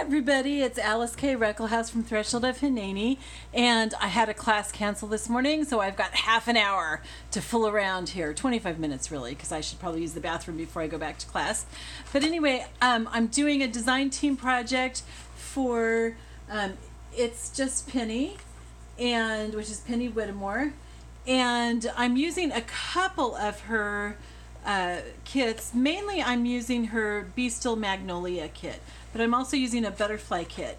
everybody, it's Alyce-Kay Ruckelshaus from Threshold of Hineni, and I had a class cancel this morning, so I've got half an hour to fool around here, 25 minutes really, because I should probably use the bathroom before I go back to class. But anyway, I'm doing a design team project for It's Just Penny, which is Penny Whittemore, and I'm using a couple of her kits. Mainly I'm using her Still Magnolia kit, but I'm also using a butterfly kit,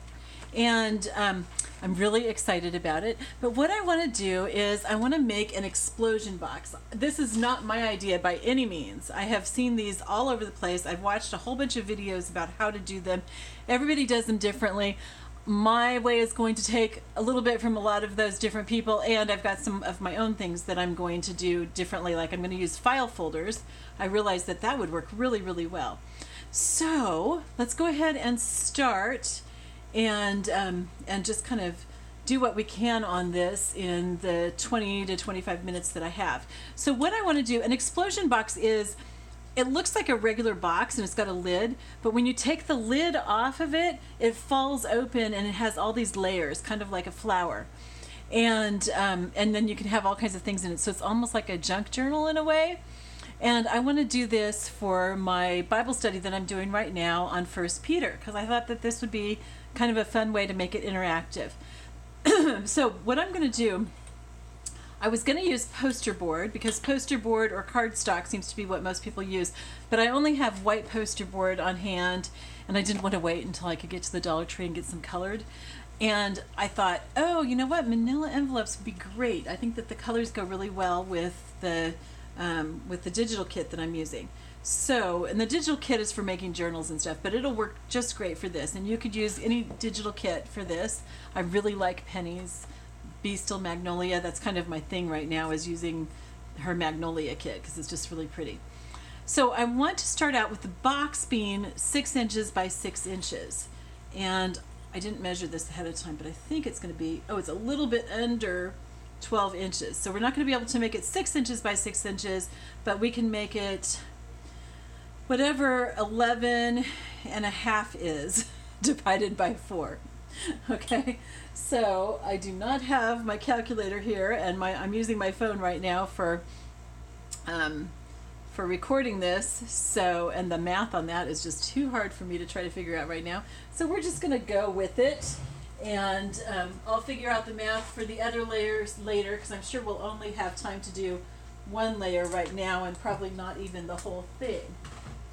and I'm really excited about it. But what I want to do is I want to make an explosion box. This is not my idea by any means. I have seen these all over the place. I've watched a whole bunch of videos about how to do them. Everybody does them differently. My way is going to take a little bit from a lot of those different people, and I've got some of my own things that I'm going to do differently. Like I'm going to use file folders. I realized that that would work really, really well. So let's go ahead and start and just kind of do what we can on this in the 20 to 25 minutes that I have. So what I want to do, an explosion box is, it looks like a regular box and it's got a lid, but when you take the lid off of it, it falls open and it has all these layers, kind of like a flower. And then you can have all kinds of things in it. So it's almost like a junk journal in a way. And I want to do this for my Bible study that I'm doing right now on 1 Peter, because I thought that this would be kind of a fun way to make it interactive. So what I'm going to do, I was going to use poster board, because poster board or cardstock seems to be what most people use, but I only have white poster board on hand, and I didn't want to wait until I could get to the Dollar Tree and get some colored. And I thought, oh, you know what, manila envelopes would be great. I think that the colors go really well with the digital kit that I'm using. So, and the digital kit is for making journals and stuff, but it'll work just great for this, and you could use any digital kit for this. I really like Penny's Still Magnolia. That's kind of my thing right now, is using her Magnolia kit because it's just really pretty. So I want to start out with the box being 6 inches by 6 inches, and I didn't measure this ahead of time, but I think it's going to be, oh, it's a little bit under 12 inches. So we're not going to be able to make it 6 inches by 6 inches, but we can make it whatever 11 and a half is divided by 4. Okay, so I do not have my calculator here, and I'm using my phone right now for recording this. So, and the math on that is just too hard for me to try to figure out right now. So we're just going to go with it, and I'll figure out the math for the other layers later, because I'm sure we'll only have time to do one layer right now, and probably not even the whole thing.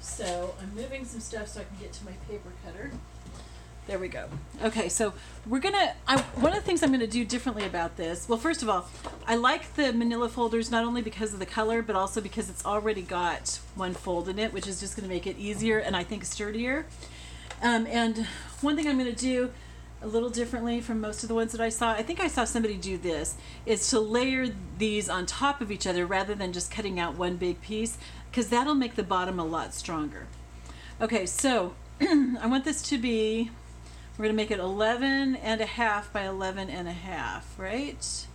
So I'm moving some stuff so I can get to my paper cutter. There we go. Okay, so we're gonna, one of the things I'm gonna do differently about this, well, first of all, I like the manila folders not only because of the color, but also because it's already got one fold in it, which is just gonna make it easier and I think sturdier. And one thing I'm gonna do a little differently from most of the ones that I saw, I think I saw somebody do this, is to layer these on top of each other rather than just cutting out one big piece, because that'll make the bottom a lot stronger. Okay, so I want this to be, we're going to make it 11 and a half by 11 and a half, right?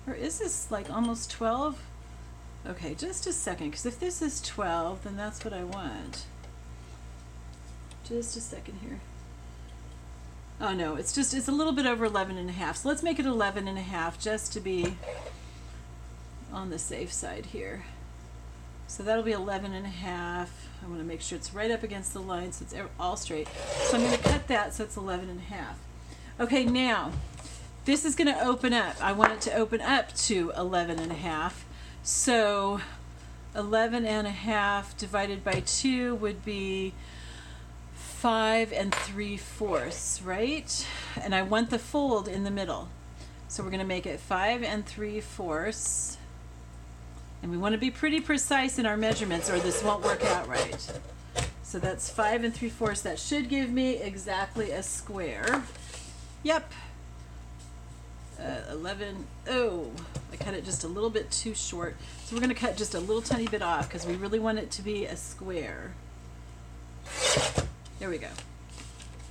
Or is this like almost 12? Okay, just a second, because if this is 12, then that's what I want. Just a second here. Oh no, it's a little bit over 11 and a half. So let's make it 11 and a half just to be on the safe side here. So that'll be 11 and a half. I want to make sure it's right up against the line so it's all straight. So I'm going to cut that so it's 11 and a half. Okay, now this is going to open up. I want it to open up to 11 and a half. So 11 and a half divided by 2 would be 5 3/4, right? And I want the fold in the middle. So we're going to make it 5 3/4. And we want to be pretty precise in our measurements or this won't work out right. So that's 5 3/4. That should give me exactly a square. Yep. 11. Oh, I cut it just a little bit too short. So we're going to cut just a little tiny bit off because we really want it to be a square. There we go.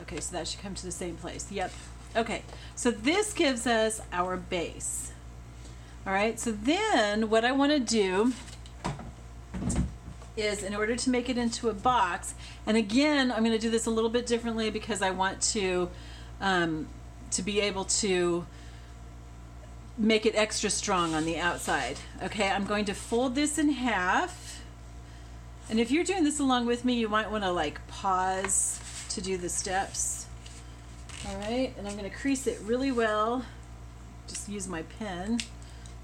Okay, so that should come to the same place. Yep. Okay, so this gives us our base. All right, so then what I want to do is, in order to make it into a box, and again, I'm going to do this a little bit differently because I want to be able to make it extra strong on the outside. Okay, I'm going to fold this in half, and if you're doing this along with me, you might want to like pause to do the steps. All right, and I'm going to crease it really well. Just use my pen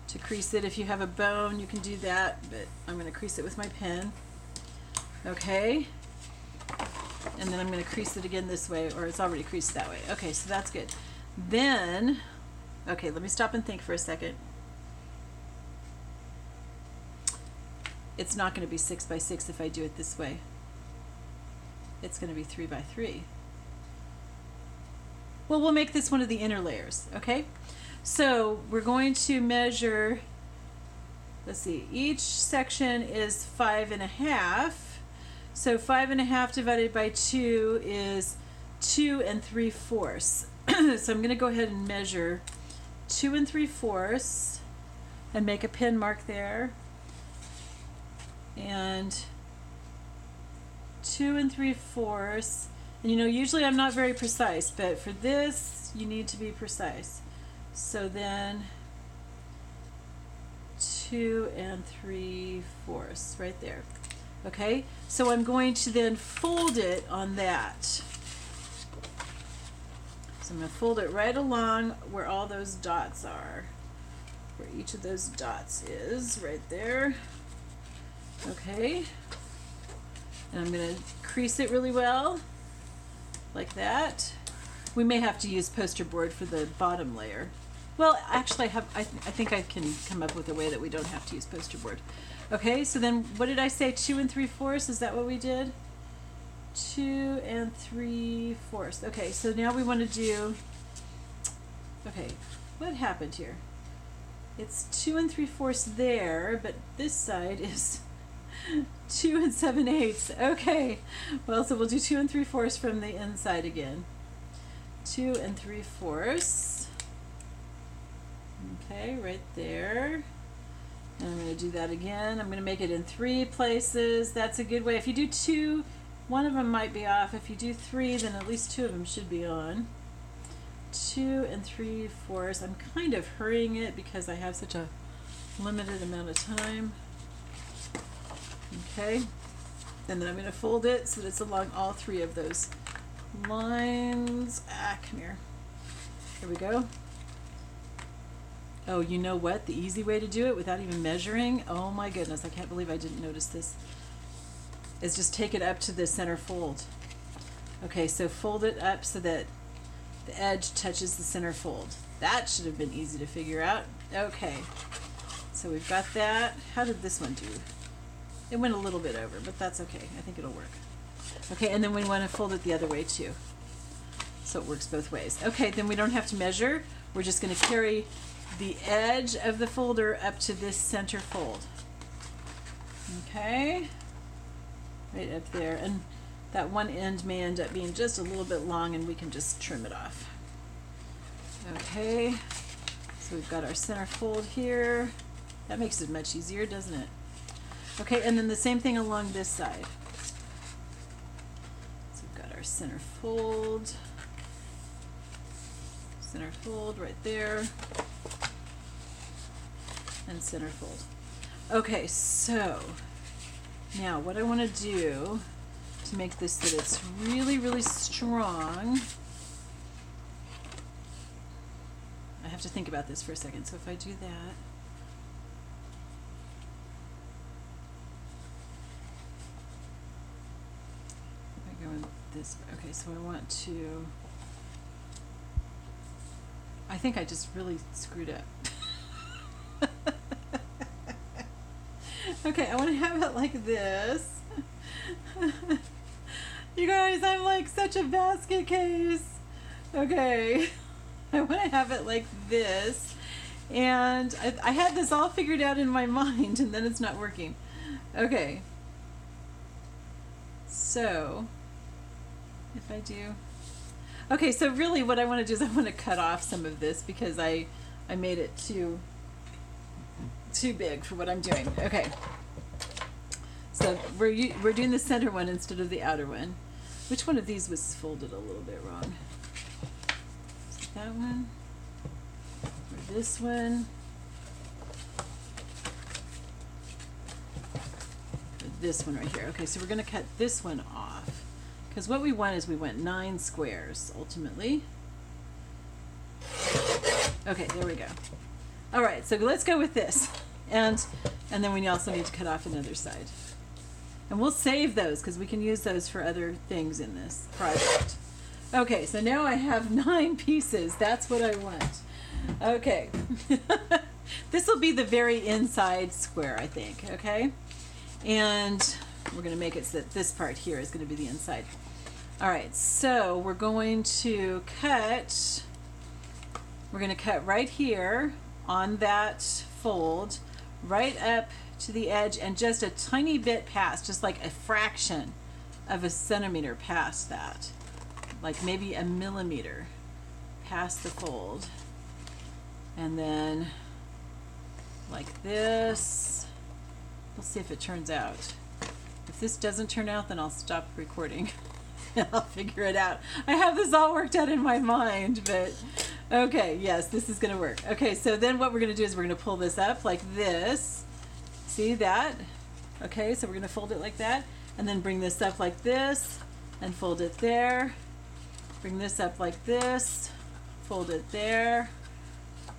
to crease it. If you have a bone, you can do that, but I'm going to crease it with my pen. Okay, and then I'm going to crease it again this way, or it's already creased that way. Okay, so that's good. Then, okay, let me stop and think for a second. It's not going to be 6 by 6 if I do it this way. It's going to be 3 by 3. Well, we'll make this one of the inner layers, okay? So we're going to measure, let's see, each section is 5.5. So 5.5 divided by 2 is 2 3/4. So I'm going to go ahead and measure 2 3/4 and make a pin mark there. And 2 3/4. And you know, usually I'm not very precise, but for this, you need to be precise. So then 2 3/4 right there. Okay, so I'm going to then fold it on that. So I'm going to fold it right along where all those dots are, where each of those dots is, right there. Okay, and I'm going to crease it really well, like that. We may have to use poster board for the bottom layer. Well, actually, I think I can come up with a way that we don't have to use poster board. Okay, so then what did I say? 2 3/4? Is that what we did? 2 3/4. Okay, so now we want to do. Okay, what happened here? It's 2 3/4 there, but this side is 2 7/8. Okay, well, so we'll do 2 3/4 from the inside again. 2 3/4. Okay, right there. And I'm going to do that again. I'm going to make it in 3 places. That's a good way. If you do 2, one of them might be off. If you do 3, then at least 2 of them should be on. 2 3/4. I'm kind of hurrying it because I have such a limited amount of time. Okay. And then I'm going to fold it so that it's along all 3 of those lines. Come here. Here we go. Oh, you know what? The easy way to do it without even measuring, oh my goodness, I can't believe I didn't notice this, is just take it up to the center fold. Okay, so fold it up so that the edge touches the center fold. That should have been easy to figure out. Okay, so we've got that. How did this one do? It went a little bit over, but that's okay. I think it'll work. Okay, and then we want to fold it the other way too, so it works both ways. Okay, then we don't have to measure. We're just going to carry the edge of the folder up to this center fold. Okay, right up there, and that one end may end up being just a little bit long, and we can just trim it off. Okay, so we've got our center fold here. That makes it much easier, doesn't it? Okay, and then the same thing along this side. So we've got our center fold right there, and center fold. Okay, so now what I want to do to make this so that it's really, really strong, I have to think about this for a second. So if I do that, I go in this, okay, so I want to, I think I just really screwed up. Okay, I want to have it like this. You guys, I'm like such a basket case. Okay, I want to have it like this. And I had this all figured out in my mind, and then it's not working. Okay. So, if I do... Okay, so really what I want to do is I want to cut off some of this because I made it too big for what I'm doing. Okay. So we're doing the center one instead of the outer one. Which one of these was folded a little bit wrong? Is it that one? Or this one? Or this one right here. Okay, so we're going to cut this one off. Because what we want is we want 9 squares, ultimately. Okay, there we go. All right, so let's go with this. And then we also need to cut off another side. And we'll save those because we can use those for other things in this project. Okay, so now I have 9 pieces. That's what I want. Okay. This will be the very inside square, I think, okay? And we're going to make it so that this part here is going to be the inside. All right, so we're going to cut right here on that fold, right up to the edge and just a tiny bit past, just like a fraction of a centimeter past that, like maybe a millimeter past the fold. And then like this. We'll see if it turns out. If this doesn't turn out, then I'll stop recording. I'll figure it out. I have this all worked out in my mind, but okay, yes, this is gonna work. Okay, so then what we're gonna do is we're gonna pull this up like this. See that? Okay, so we're gonna fold it like that, and then bring this up like this, and fold it there. Bring this up like this, fold it there.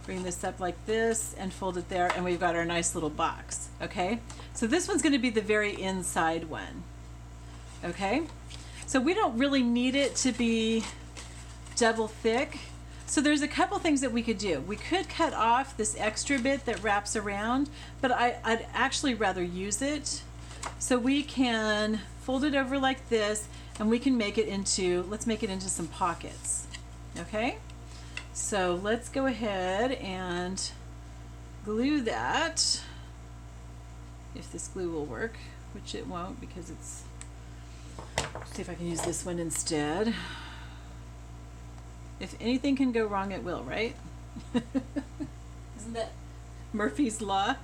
Bring this up like this, and fold it there, and we've got our nice little box, okay? So this one's gonna be the very inside one, okay? So we don't really need it to be double thick. So there's a couple things that we could do. We could cut off this extra bit that wraps around, but I'd actually rather use it. So we can fold it over like this, and we can make it into, let's make it into some pockets, okay? So let's go ahead and glue that, if this glue will work, which it won't because it's, see if I can use this one instead. If anything can go wrong, it will, right? Isn't that Murphy's Law?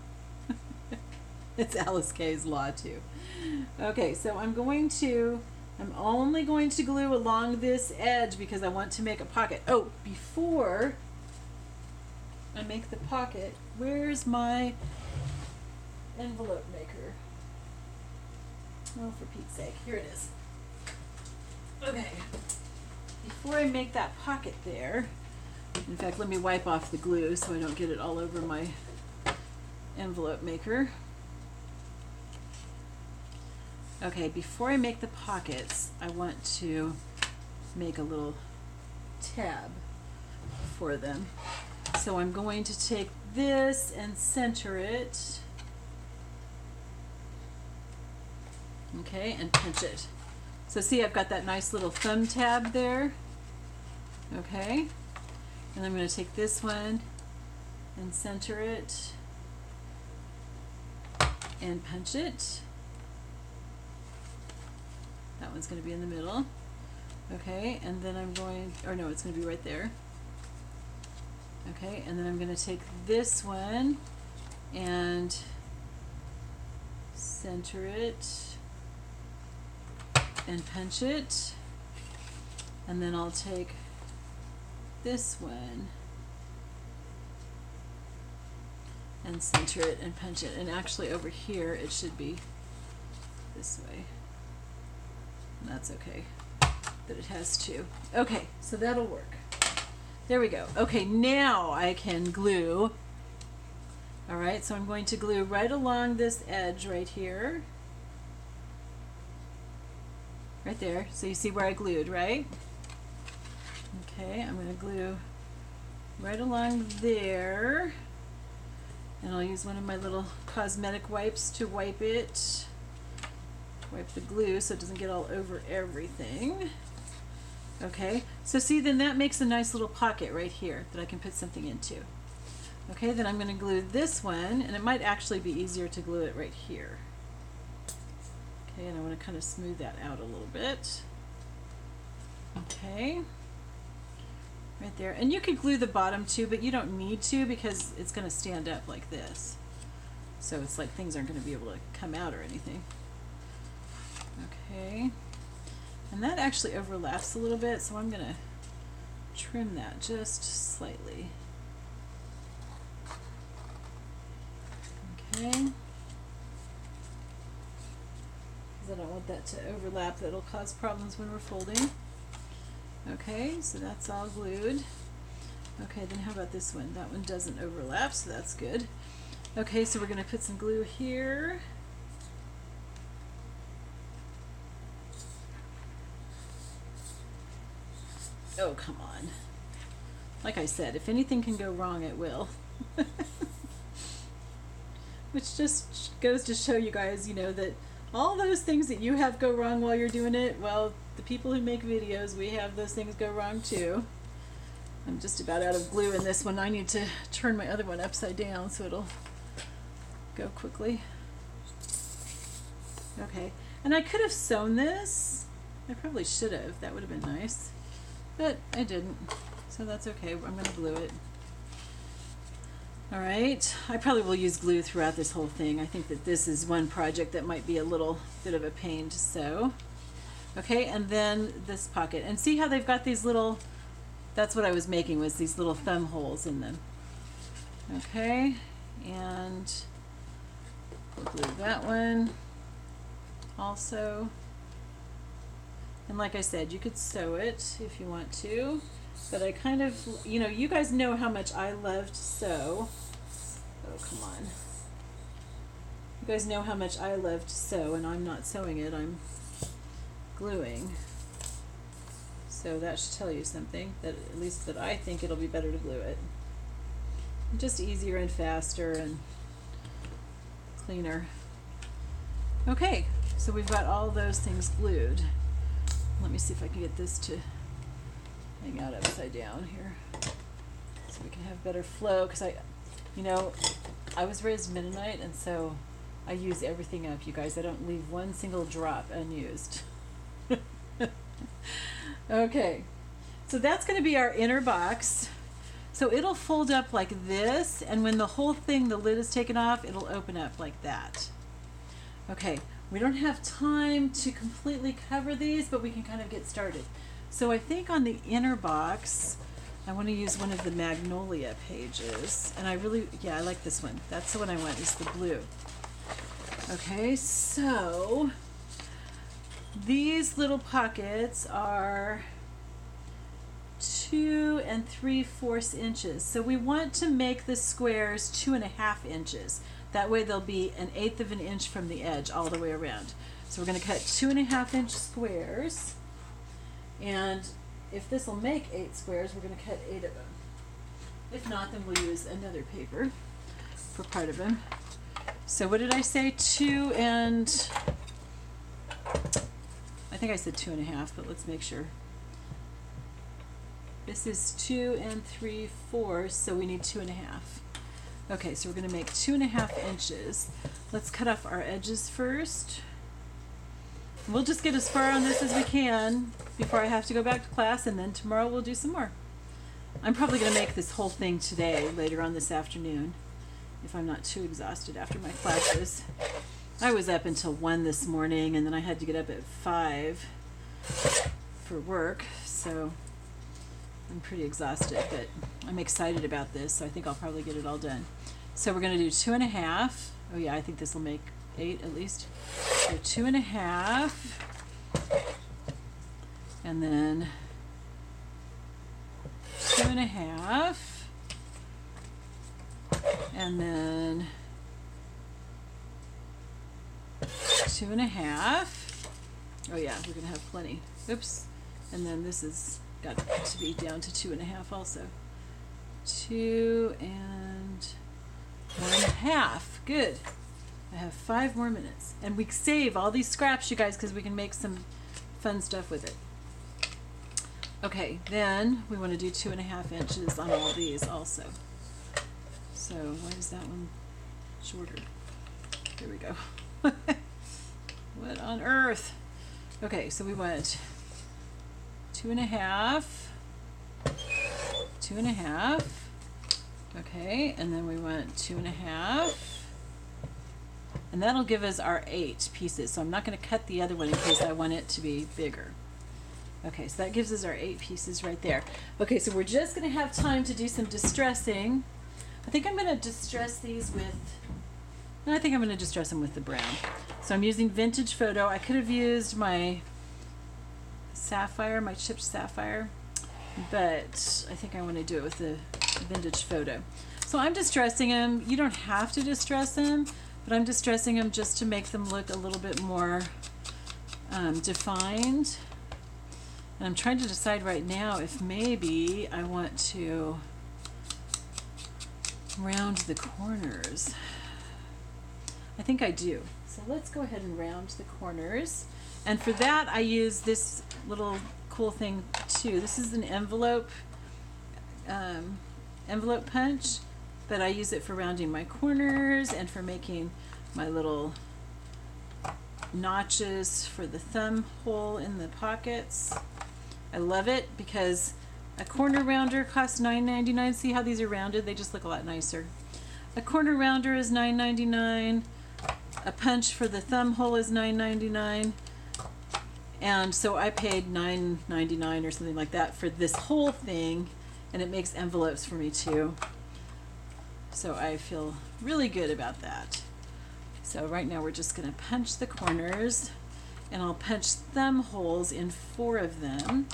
It's Alyce-Kay's Law, too. Okay, so I'm only going to glue along this edge because I want to make a pocket. Oh, before I make the pocket, where's my envelope maker? Oh, for Pete's sake, here it is. Okay. Before I make that pocket there, in fact, let me wipe off the glue so I don't get it all over my envelope maker. Okay, before I make the pockets, I want to make a little tab for them. So I'm going to take this and center it. Okay, and pinch it. So see, I've got that nice little thumb tab there. Okay, and I'm going to take this one and center it and punch it. That one's going to be in the middle. Okay, and then I'm going, or no, it's going to be right there. Okay, and then I'm going to take this one and center it and punch it, and then I'll take this one and center it and punch it, and actually over here it should be this way, and that's okay that it has two. Okay, so that'll work. There we go. Okay, now I can glue. All right, so I'm going to glue right along this edge right here. Right there. So you see where I glued, right? Okay, I'm going to glue right along there. And I'll use one of my little cosmetic wipes to wipe it. Wipe the glue so it doesn't get all over everything. Okay, so see, then that makes a nice little pocket right here that I can put something into. Okay, then I'm going to glue this one, and it might actually be easier to glue it right here. Okay, and I want to kind of smooth that out a little bit. Okay, right there. And you could glue the bottom too, but you don't need to because it's going to stand up like this. So it's like things aren't going to be able to come out or anything. Okay, and that actually overlaps a little bit, so I'm going to trim that just slightly. Okay, because I don't want that to overlap. That'll cause problems when we're folding. Okay, so that's all glued. Okay, then how about this one? That one doesn't overlap, so that's good. Okay, so we're going to put some glue here. Oh, come on. Like I said, if anything can go wrong, it will. Which just goes to show you guys, you know, that all those things that you have go wrong while you're doing it, well, the people who make videos, we have those things go wrong too. I'm just about out of glue in this one. I need to turn my other one upside down so it'll go quickly. Okay, and I could have sewn this. I probably should have. That would have been nice. But I didn't, so that's okay. I'm going to glue it. Alright, I probably will use glue throughout this whole thing. I think that this is one project that might be a little bit of a pain to sew. Okay, and then this pocket. And see how they've got these little, that's what I was making, was these little thumb holes in them. Okay, and we'll glue that one also. And like I said, you could sew it if you want to, but I kind of, you know, you guys know how much I love to sew. Oh, come on. You guys know how much I love to sew, and I'm not sewing it, I'm gluing. So that should tell you something, that at least that I think it'll be better to glue it. Just easier and faster and cleaner. Okay, so we've got all those things glued. Let me see if I can get this to hang out upside down here so we can have better flow, because you know, I was raised Mennonite, and so I use everything up, you guys. I don't leave one single drop unused. Okay, so that's going to be our inner box. So it'll fold up like this, and when the whole thing, the lid is taken off, it'll open up like that. Okay, we don't have time to completely cover these, but we can kind of get started. So I think on the inner box, I want to use one of the Magnolia pages, and I really, yeah, I like this one. That's the one I want, is the blue. Okay, so these little pockets are 2 3/4 inches. So we want to make the squares 2.5 inches. That way they'll be 1/8 of an inch from the edge all the way around. So we're going to cut 2.5 inch squares, and if this will make 8 squares, we're going to cut 8 of them. If not, then we'll use another paper for part of them. So what did I say? 2 and, I think I said 2.5, but let's make sure. This is 2 3/4, so we need 2.5. Okay, so we're going to make 2.5 inches. Let's cut off our edges first. We'll just get as far on this as we can before I have to go back to class, and then tomorrow we'll do some more. I'm probably going to make this whole thing today, later on this afternoon, if I'm not too exhausted after my classes. I was up until 1 this morning, and then I had to get up at 5 for work, so I'm pretty exhausted, but I'm excited about this, so I think I'll probably get it all done. So we're going to do 2.5. Oh yeah, I think this will make 8 at least. So 2.5, and then 2.5, and then 2.5. Oh yeah, we're going to have plenty. Oops. And then this is got to be down to 2.5 also. 2 and 1/2. Good. I have 5 more minutes. And we save all these scraps, you guys, because we can make some fun stuff with it. Okay, then we want to do 2.5 inches on all these also. So why is that one shorter? There we go. What on earth? Okay, so we want 2.5, 2.5. Okay, and then we want 2.5, And that'll give us our 8 pieces. So I'm not going to cut the other one in case I want it to be bigger. Okay, so that gives us our 8 pieces right there. Okay, so we're just going to have time to do some distressing. I think I'm going to distress these with, no, I think I'm going to distress them with the brown. So I'm using Vintage Photo. I could have used my sapphire, my chipped sapphire, but I think I want to do it with the Vintage Photo. So I'm distressing them. You don't have to distress them, but I'm distressing them just to make them look a little bit more defined. And I'm trying to decide right now if maybe I want to round the corners. I think I do. So let's go ahead and round the corners. And for that, I use this little cool thing too. This is an envelope punch, but I use it for rounding my corners and for making my little notches for the thumb hole in the pockets. I love it because a corner rounder costs $9.99. See how these are rounded? They just look a lot nicer. A corner rounder is $9.99. A punch for the thumb hole is $9.99. And so I paid $9.99 or something like that for this whole thing, and it makes envelopes for me too. So I feel really good about that. So right now we're just going to punch the corners, and I'll punch thumb holes in 4 of them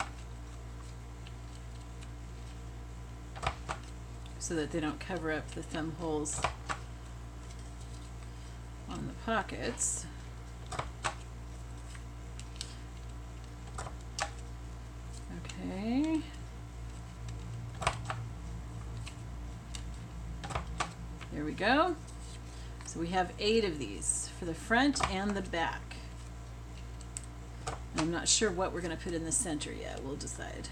so that they don't cover up the thumb holes on the pockets. Okay. There we go. So we have 8 of these for the front and the back. And I'm not sure what we're going to put in the center yet. We'll decide.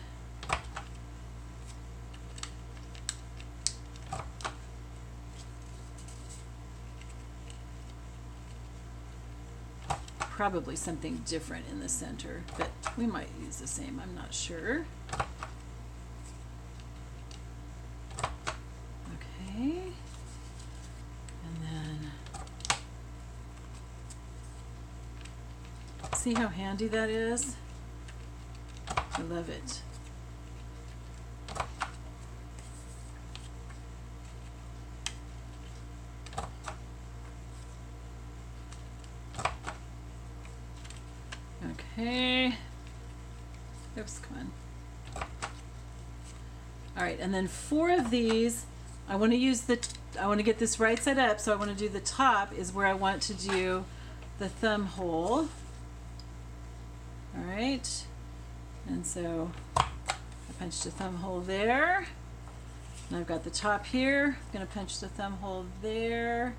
Probably something different in the center, but we might use the same. I'm not sure. Okay. And then see how handy that is? I love it. Okay. Oops, come on. All right, and then 4 of these, I want to get this right side up, so I want to do the top is where I want to do the thumb hole. All right, and so I punched a thumb hole there, and I've got the top here. I'm going to punch the thumb hole there.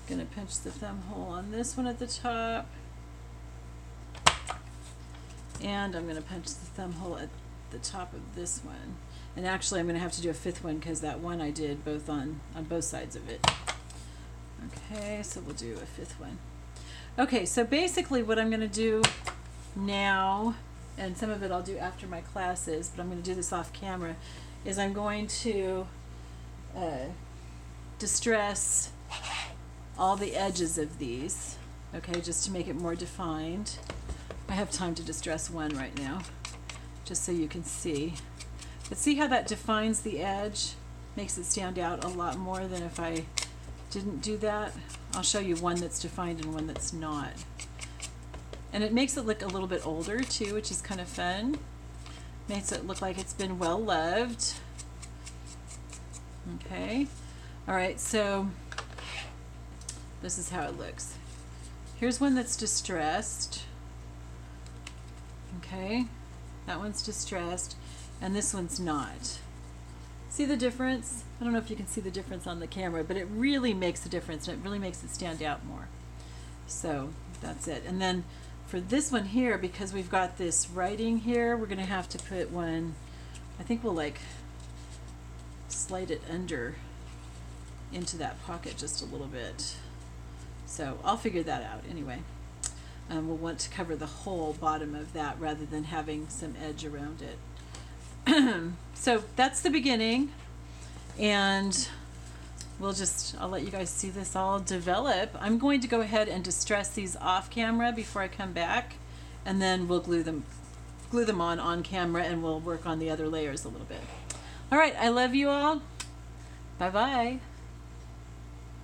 Going to pinch the thumb hole on this one at the top, and I'm going to punch the thumb hole at the top of this one. And actually I'm going to have to do a 5th one because that one I did both on both sides of it. Okay, so we'll do a 5th one. Okay, so basically what I'm going to do now, and some of it I'll do after my classes, but I'm going to do this off camera, is I'm going to distress all the edges of these, okay, just to make it more defined. I have time to distress one right now, just so you can see. But see how that defines the edge? Makes it stand out a lot more than if I didn't do that. I'll show you one that's defined and one that's not. And it makes it look a little bit older too, which is kind of fun. Makes it look like it's been well loved. Okay. All right, so this is how it looks. Here's one that's distressed. Okay, that one's distressed, and this one's not. See the difference? I don't know if you can see the difference on the camera, but it really makes a difference, and it really makes it stand out more. So that's it. And then for this one here, because we've got this writing here, we're gonna have to put one, I think we'll like slide it under into that pocket just a little bit. So I'll figure that out anyway. We'll want to cover the whole bottom of that rather than having some edge around it. So that's the beginning, and I'll let you guys see this all develop. I'm going to go ahead and distress these off camera before I come back, and then we'll glue them on camera, and we'll work on the other layers a little bit. All right, I love you all. Bye-bye.